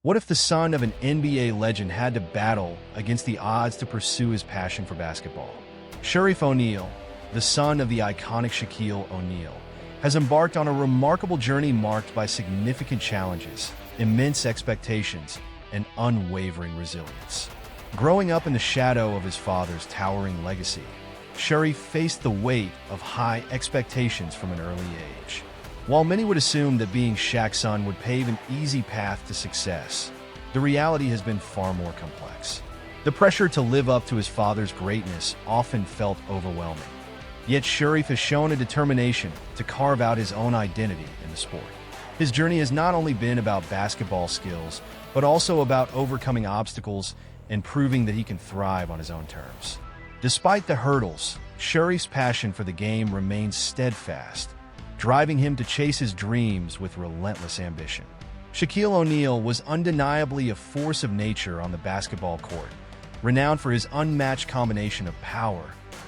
What if the son of an NBA legend had to battle against the odds to pursue his passion for basketball? Shareef O'Neal, the son of the iconic Shaquille O'Neal, has embarked on a remarkable journey marked by significant challenges, immense expectations, and unwavering resilience. Growing up in the shadow of his father's towering legacy, Shareef faced the weight of high expectations from an early age. While many would assume that being Shaq's son would pave an easy path to success, the reality has been far more complex. The pressure to live up to his father's greatness often felt overwhelming. Yet Shareef has shown a determination to carve out his own identity in the sport. His journey has not only been about basketball skills, but also about overcoming obstacles and proving that he can thrive on his own terms. Despite the hurdles, Shareef's passion for the game remains steadfast, driving him to chase his dreams with relentless ambition. Shaquille O'Neal was undeniably a force of nature on the basketball court, renowned for his unmatched combination of power,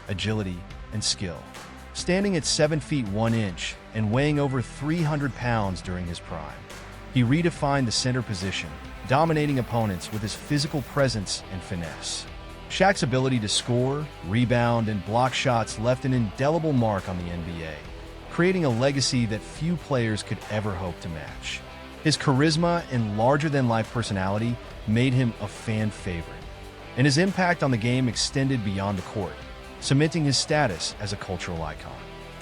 agility, and skill. Standing at 7 feet 1 inch and weighing over 300 pounds during his prime, he redefined the center position, dominating opponents with his physical presence and finesse. Shaq's ability to score, rebound, and block shots left an indelible mark on the NBA, creating a legacy that few players could ever hope to match. His charisma and larger-than-life personality made him a fan favorite, and his impact on the game extended beyond the court, cementing his status as a cultural icon.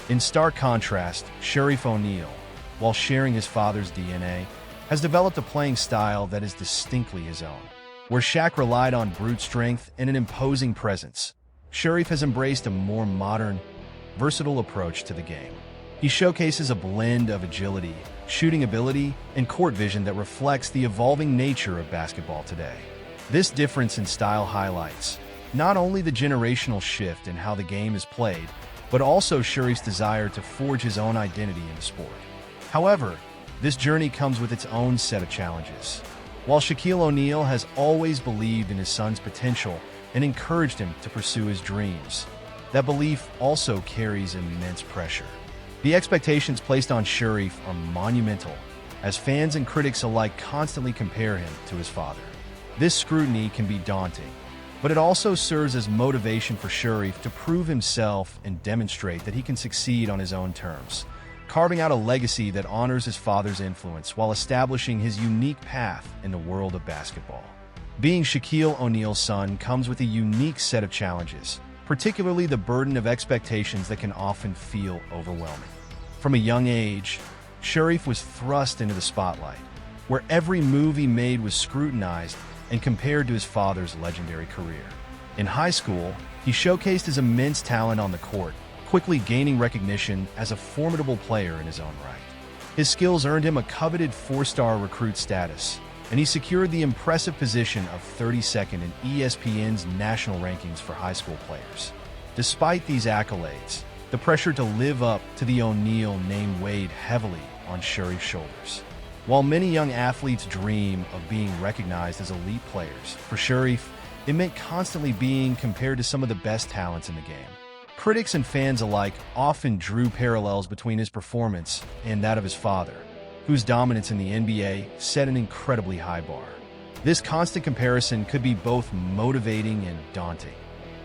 In stark contrast, Shareef O'Neal, while sharing his father's DNA, has developed a playing style that is distinctly his own. Where Shaq relied on brute strength and an imposing presence, Shareef has embraced a more modern, versatile approach to the game. He showcases a blend of agility, shooting ability, and court vision that reflects the evolving nature of basketball today. This difference in style highlights not only the generational shift in how the game is played, but also Shareef's desire to forge his own identity in the sport. However, this journey comes with its own set of challenges. While Shaquille O'Neal has always believed in his son's potential and encouraged him to pursue his dreams, that belief also carries immense pressure. The expectations placed on Shareef are monumental, as fans and critics alike constantly compare him to his father. This scrutiny can be daunting, but it also serves as motivation for Shareef to prove himself and demonstrate that he can succeed on his own terms, carving out a legacy that honors his father's influence while establishing his unique path in the world of basketball. Being Shaquille O'Neal's son comes with a unique set of challenges, particularly the burden of expectations that can often feel overwhelming. From a young age, Shareef was thrust into the spotlight, where every move he made was scrutinized and compared to his father's legendary career. In high school, he showcased his immense talent on the court, quickly gaining recognition as a formidable player in his own right. His skills earned him a coveted 4-star recruit status, and he secured the impressive position of 32nd in ESPN's national rankings for high school players. Despite these accolades, the pressure to live up to the O'Neal name weighed heavily on Shareef's shoulders. While many young athletes dream of being recognized as elite players, for Shareef, it meant constantly being compared to some of the best talents in the game. Critics and fans alike often drew parallels between his performance and that of his father, whose dominance in the NBA set an incredibly high bar. This constant comparison could be both motivating and daunting,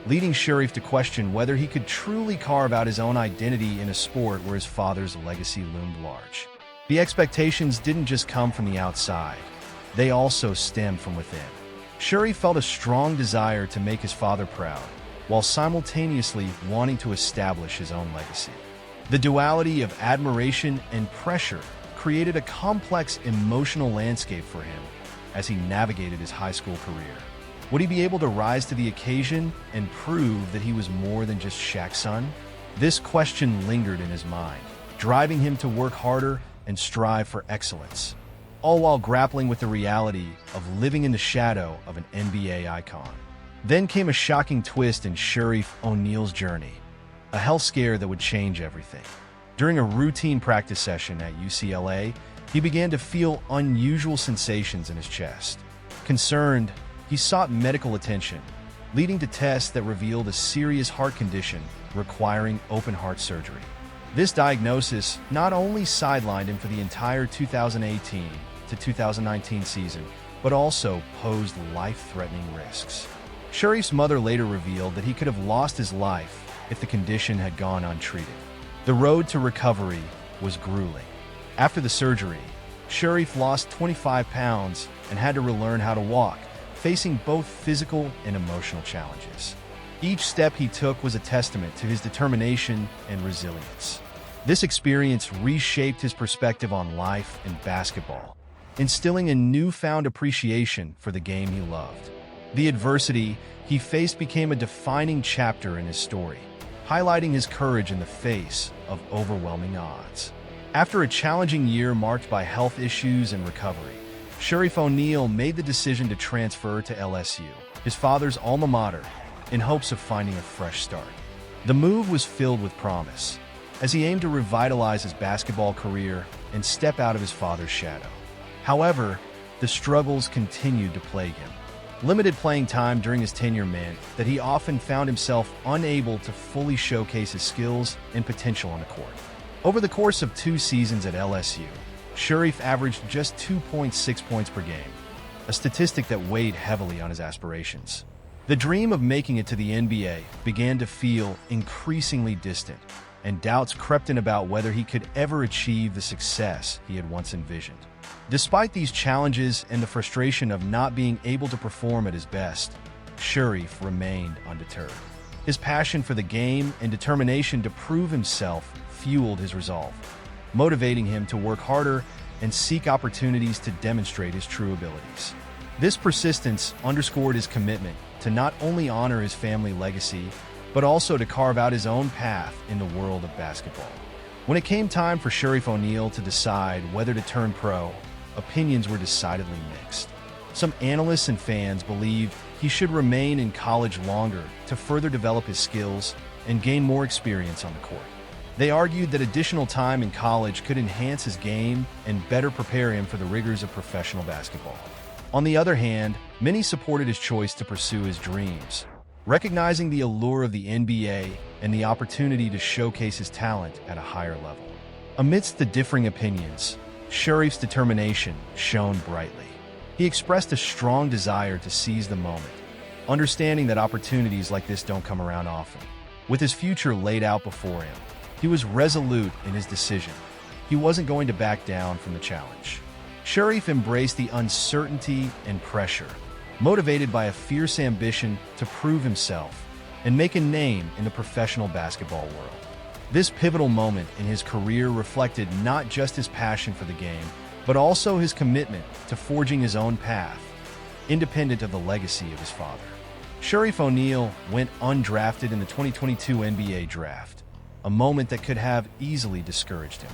leading Shareef to question whether he could truly carve out his own identity in a sport where his father's legacy loomed large. The expectations didn't just come from the outside, they also stemmed from within. Shareef felt a strong desire to make his father proud, while simultaneously wanting to establish his own legacy. The duality of admiration and pressure created a complex emotional landscape for him as he navigated his high school career. Would he be able to rise to the occasion and prove that he was more than just Shaq's son? This question lingered in his mind, driving him to work harder and strive for excellence, all while grappling with the reality of living in the shadow of an NBA icon. Then came a shocking twist in Shareef O'Neal's journey, a health scare that would change everything. During a routine practice session at UCLA, he began to feel unusual sensations in his chest. Concerned, he sought medical attention, leading to tests that revealed a serious heart condition requiring open-heart surgery. This diagnosis not only sidelined him for the entire 2018 to 2019 season, but also posed life-threatening risks. Sharif's mother later revealed that he could have lost his life if the condition had gone untreated. The road to recovery was grueling. After the surgery, Sharif lost 25 pounds and had to relearn how to walk, facing both physical and emotional challenges. Each step he took was a testament to his determination and resilience. This experience reshaped his perspective on life and basketball, instilling a newfound appreciation for the game he loved. The adversity he faced became a defining chapter in his story, highlighting his courage in the face of overwhelming odds. After a challenging year marked by health issues and recovery, Sharif O'Neal made the decision to transfer to LSU, his father's alma mater, in hopes of finding a fresh start. The move was filled with promise, as he aimed to revitalize his basketball career and step out of his father's shadow. However, the struggles continued to plague him. Limited playing time during his tenure meant that he often found himself unable to fully showcase his skills and potential on the court. Over the course of 2 seasons at LSU, Sharif averaged just 2.6 points per game, a statistic that weighed heavily on his aspirations. The dream of making it to the NBA began to feel increasingly distant, and doubts crept in about whether he could ever achieve the success he had once envisioned. Despite these challenges and the frustration of not being able to perform at his best, Sharif remained undeterred. His passion for the game and determination to prove himself fueled his resolve, motivating him to work harder and seek opportunities to demonstrate his true abilities. This persistence underscored his commitment to not only honor his family legacy, but also to carve out his own path in the world of basketball. When it came time for Sharif O'Neal to decide whether to turn pro, opinions were decidedly mixed. Some analysts and fans believed he should remain in college longer to further develop his skills and gain more experience on the court. They argued that additional time in college could enhance his game and better prepare him for the rigors of professional basketball. On the other hand, many supported his choice to pursue his dreams, recognizing the allure of the NBA and the opportunity to showcase his talent at a higher level. Amidst the differing opinions, Sharif's determination shone brightly. He expressed a strong desire to seize the moment, understanding that opportunities like this don't come around often. With his future laid out before him, he was resolute in his decision. He wasn't going to back down from the challenge. Sharif embraced the uncertainty and pressure, motivated by a fierce ambition to prove himself and make a name in the professional basketball world. This pivotal moment in his career reflected not just his passion for the game, but also his commitment to forging his own path, independent of the legacy of his father. Sharif O'Neal went undrafted in the 2022 NBA Draft, a moment that could have easily discouraged him.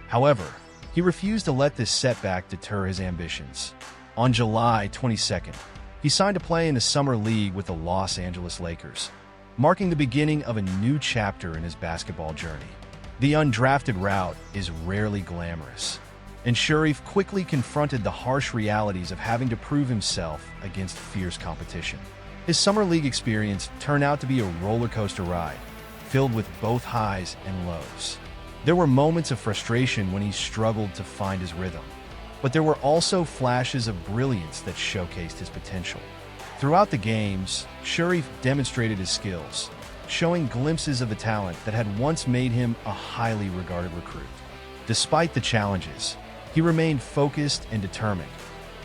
However, he refused to let this setback deter his ambitions. On July 22nd, he signed to play in the Summer League with the Los Angeles Lakers, marking the beginning of a new chapter in his basketball journey. The undrafted route is rarely glamorous, and Sharif quickly confronted the harsh realities of having to prove himself against fierce competition. His Summer League experience turned out to be a roller coaster ride, filled with both highs and lows. There were moments of frustration when he struggled to find his rhythm, but there were also flashes of brilliance that showcased his potential. Throughout the games, Sharif demonstrated his skills, showing glimpses of the talent that had once made him a highly regarded recruit. Despite the challenges, he remained focused and determined,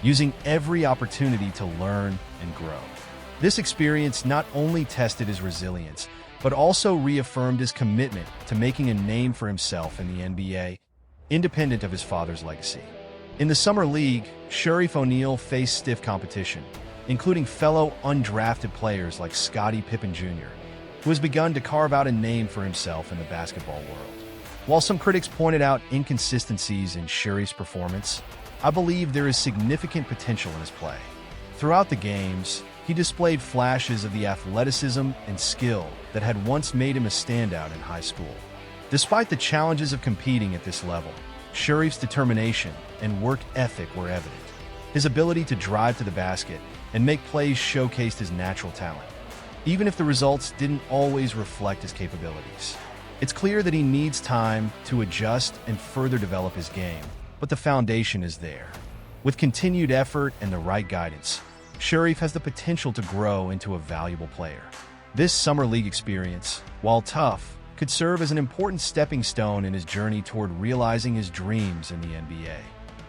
using every opportunity to learn and grow. This experience not only tested his resilience, but also reaffirmed his commitment to making a name for himself in the NBA, independent of his father's legacy. In the Summer League, Sharif O'Neal faced stiff competition, including fellow undrafted players like Scottie Pippen Jr., who has begun to carve out a name for himself in the basketball world. While some critics pointed out inconsistencies in Sharif's performance, I believe there is significant potential in his play. Throughout the games, he displayed flashes of the athleticism and skill that had once made him a standout in high school. Despite the challenges of competing at this level, Sharif's determination and work ethic were evident. His ability to drive to the basket and make plays showcased his natural talent, even if the results didn't always reflect his capabilities. It's clear that he needs time to adjust and further develop his game, but the foundation is there. With continued effort and the right guidance, Sharif has the potential to grow into a valuable player. This summer league experience, while tough, could serve as an important stepping stone in his journey toward realizing his dreams in the NBA.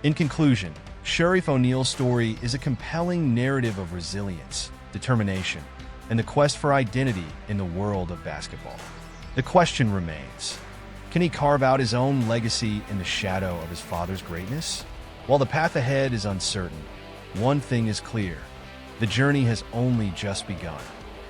In conclusion, Sharif O'Neal's story is a compelling narrative of resilience, determination, and the quest for identity in the world of basketball. The question remains, can he carve out his own legacy in the shadow of his father's greatness? While the path ahead is uncertain, one thing is clear: the journey has only just begun.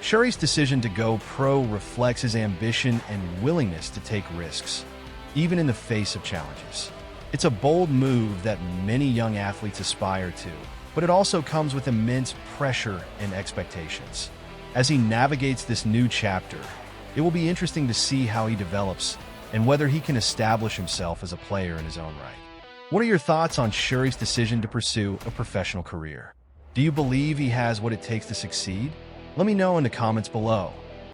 Sharif's decision to go pro reflects his ambition and willingness to take risks, even in the face of challenges. It's a bold move that many young athletes aspire to, but it also comes with immense pressure and expectations. As he navigates this new chapter, it will be interesting to see how he develops and whether he can establish himself as a player in his own right. What are your thoughts on Sharif's decision to pursue a professional career? Do you believe he has what it takes to succeed? Let me know in the comments below.